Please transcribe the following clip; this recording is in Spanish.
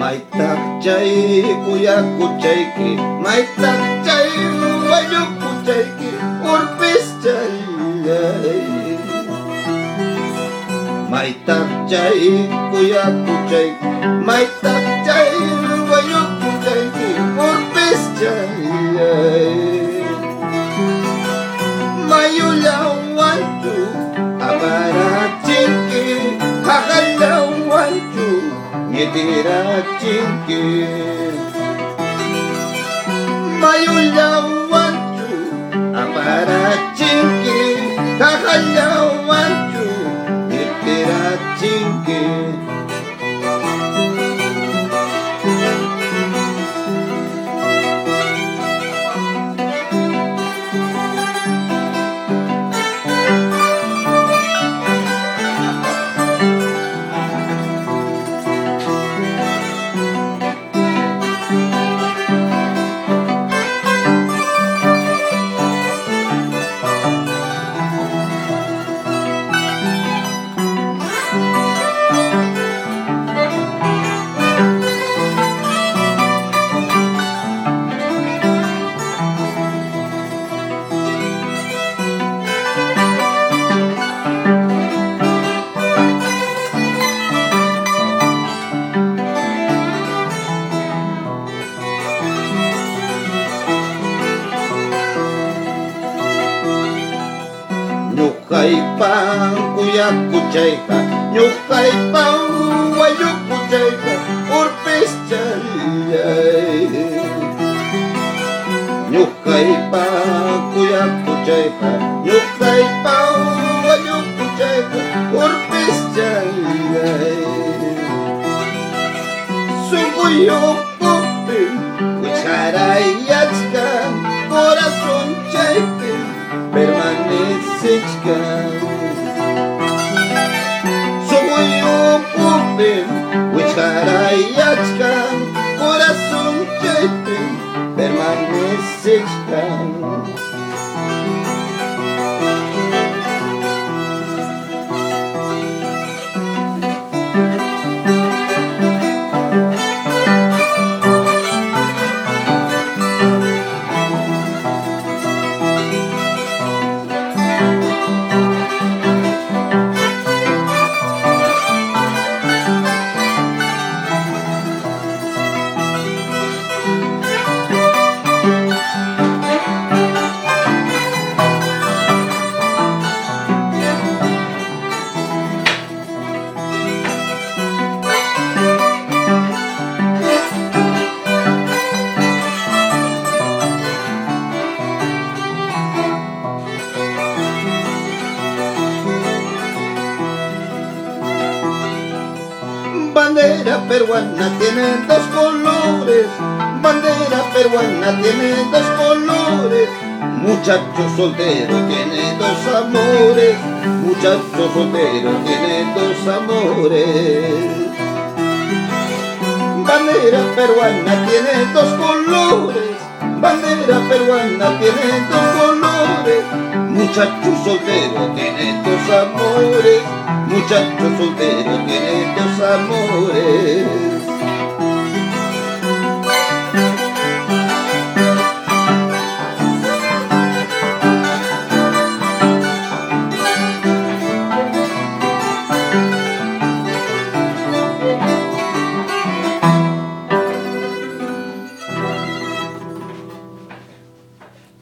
Maytaq chay kuyakuchayki, maytaq chay wayukuchayki, urpis challay. Maytaq chay kuyakuchayki, maytaq chay wayukuchayki, urpis challay. Mayulawanchu amarachinki, haqallawanchu ñitirachinki. Mayulawanchu amarachinki, haqallawanchu ñitirachinki. Ñuqaypan kuyakuchayqa, ñuqaypan wayukuchayqa, urpis challay. Ñuqaypan kuyakuchayqa, ñuqaypan wayukuchayqa, urpis challay. Sunquyukupi wichqarayachka, corazón chaypi permanecichka. Sunquyukupi wichqarayachka, corazón chaypi permanecichka. Bandera peruana tiene dos colores, bandera peruana tiene dos colores. Muchacho soltero tiene dos amores, muchacho soltero tiene dos amores. Bandera peruana tiene dos colores, bandera peruana tiene dos colores. Muchacho soltero tiene dos amores, muchacho soltero tiene dos amores.